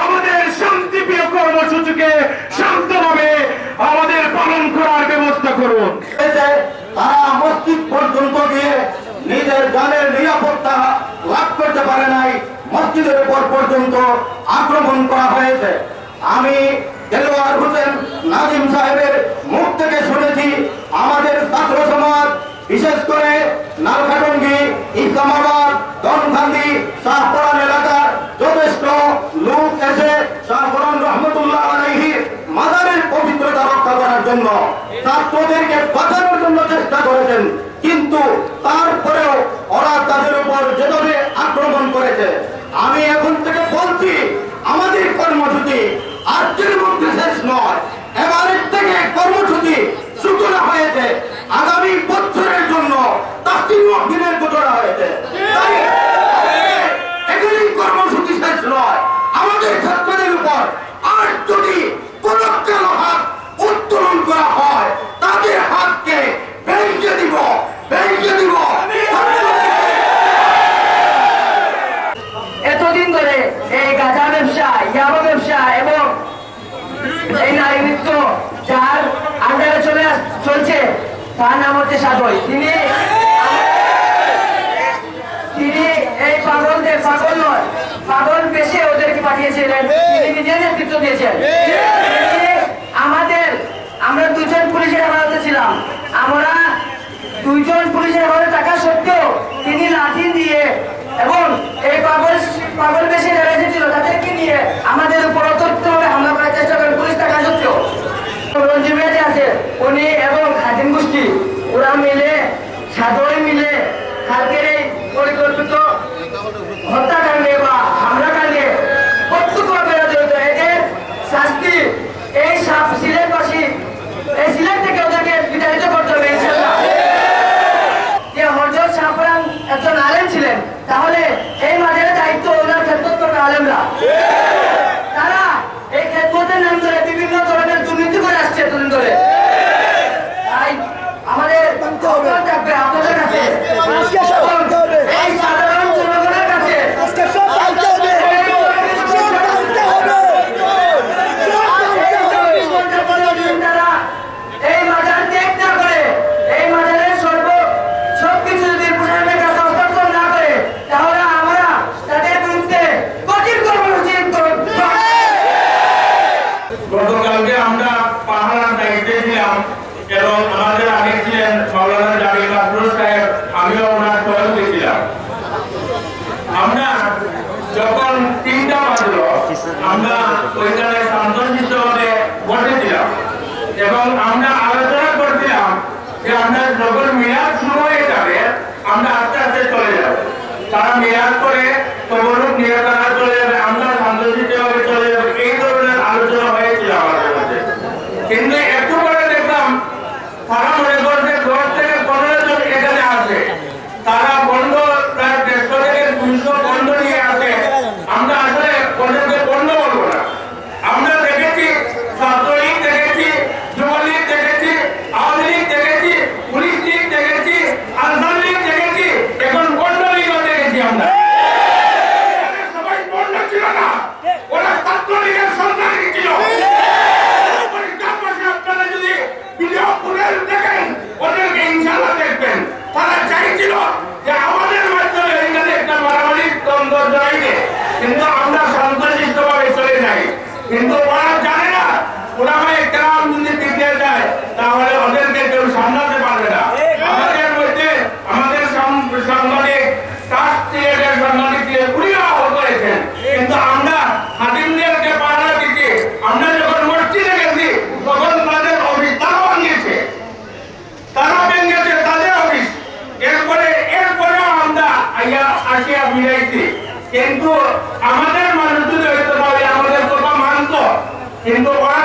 আমাদের শান্তিপ্রিয় কর্মসূচিকে শান্তভাবে আমাদের পালন করার ব্যবস্থা করুন। তারা মসজিদ পর্যন্ত গিয়ে নিজের জানের নিরাপত্তা লাভ করতে পারে নাই, মসজিদের উপর পর্যন্ত আক্রমণ করা হয়েছে। আমি দেলোয়ার হোসেন নাজিম সাহেবের মুখ থেকে শুনেছি আমাদের ছাত্র সমাজ, বিশেষ করে নালখাটঙ্গি, ইসলামাবাদ, দনখান্দি, শাহপরান এলাকার যথেষ্ট লোক এসে শাহপরান রহমতুল্লাহ আলাইহি মাজারের পবিত্রতা রক্ষা করার জন্য ছাত্রদেরকে বাঁচানোর জন্য চেষ্টা করেছেন, কিন্তু তারপরেও ওরা তাদের উপর যেভাবে আক্রমণ করেছে, আমি এখন থেকে বলছি আমাদের কর্মসূচি আজকের মধ্যে শেষ নয়। এবারের থেকে কর্মসূচি সূচনা হয়েছে, আগামী বছরের জন্য তাফসীর মাহফিলের ঘোষণা হয়েছে। তাই এগুলি কর্মসূচি শেষ নয়। আমাদের ছাত্রদের উপর আর যদি কোন কালো হাত উত্তোলন করা হয়, তাদের হাতকে ভেঙে দিব, ভেঙে দিব। এতদিন ধরে এই গাঁজা ব্যবসা, ইয়াবা ব্যবসা এবং এই নারী নৃত্য যার আন্ডারে চলছে তার নাম হচ্ছে সাদয়। তিনি এই পাগলদের, পাগল নয়, পাগল বেশে ওদেরকে পাঠিয়েছিলেন, তিনি নিজে নেতৃত্ব দিয়েছেন। আমরা দুজন পুলিশের হেফাজতে ছিলাম, আমরা দুইজন পুলিশের হেফাজতে থাকা সত্ত্বেও তিনি লাঠি দিয়ে এবং এই পাগল বেশি যারা এসেছিল তাদেরকে নিয়ে আমাদের উপর অতর্কভাবে হামলা করার চেষ্টা করেন পুলিশ থাকা সত্ত্বেও। রঞ্জিত ভাই আছে, উনি এবং খাদিম গোষ্ঠী ওরা মিলে, সাদয় মিলে কালকের এই পরিকল্পিত হত্যাকাণ্ডে বা হামলাকাণ্ডে প্রত্যক্ষভাবে জড়িত। এদের শাস্তি এই সিলেটবাসী, এই সিলেট থেকে ওদেরকে বিতাড়িত করতে হবে ইনশাআল্লাহ। যে হযরত শাহপরান একজন আলেম ছিলেন, তাহলে এই মাঝের দায়িত্ব ওনার খেদমত করবে আলেমরা। তারা এই খেদমতের নাম ধরে বিভিন্ন ধরনের দুর্নীতি করে আসছে এতদিন ধরে। তাই আমাদের আহ্বান থাকবে আপনাদের কাছে, এই সাধারণ জনগণের কাছে এই মাজার ত্যাগ না করে, এই মাজারের সবকিছু যদি প্রশাসনের কাছে হস্তান্তর না করে, তাহলে আমরা তাদের বিরুদ্ধে কঠিন কর্মসূচি গতকালকে আমরা পাহাড়ার দায়িত্বে ছিলাম এবং আমাদের আগে ছিলেন মাওলানা জামিল মাসরুর সাহেব, আমিও ওনার সহযোগী ছিলাম। আমরা যখন 3টা বাজলো, আমরা ওইখানে শান্তশিষ্টভাবে বসেছিলাম এবং আমরা আলোচনা করছিলাম যে আমরা যখন মেয়াদ শুরু হয়ে যাবে আমরা আস্তে আস্তে চলে যাব। তারা মেয়াদ করে তবরুক নিয়ে তারা চলে যাবে, আমরা শান্তশিষ্টভাবে চলে যাবে, এই ধরনের আলোচনা হয়েছিল আমাদের মধ্যে। কিন্তু একটু পরে দেখলাম তারা মনে করছে 10 থেকে 15 জন এখানে আসে, তারা বন্ধ প্রায় 150 থেকে 200 বন্ধ নিয়ে আসে। আমরা আসলে ওদেরকে বন্ধ বলবো না। আমরা দেখেছি ছাত্রলীগ দেখেছি, যুবলীগ দেখেছি, আওয়ামী লীগ দেখেছি, পুলিশ লীগ দেখেছি, আনসার লীগ দেখেছি, এখন বন্ধ লীগও দেখেছি। আমরা সবাই বন্ধ ছিল না, ওরা ছাত্রলীগের সন্তান ছিল। আপনারা যদি ভিডিও ফুটেজ দেখেন ওদেরকে ইনশাআল্লাহ দেখবেন, তারা চাইছিল যে আমাদের মাধ্যমে এখানে একটা মারামারি দ্বন্দ্ব জড়াইতে, কিন্তু আমরা শান্তশিষ্টভাবে চলে যাই। কিন্তু ওরা জানে না ওলামায়ে কেরাম যদি দিতে যায় তাহলে ওদেরকে কেউ সামলাতে পারবে না। আমাদের মধ্যে আমাদের সাংবাদিক সিলেটের সাংবাদিক উনিও আহত হয়েছেন, কিন্তু আমরা হাকিমদেরকে পাহারা দিচ্ছি। আমরা যখন মসজিদে গেছি তখন তাদের অফিস তারা ভাঙিয়েছে, তারা ভেঙেছে তাদের অফিস। এরপরেও আমরা আসিয়া মিলাইছি, কিন্তু আমাদের মানুষ যদি হইতে পারে আমাদের কথা মানত, কিন্তু ওরা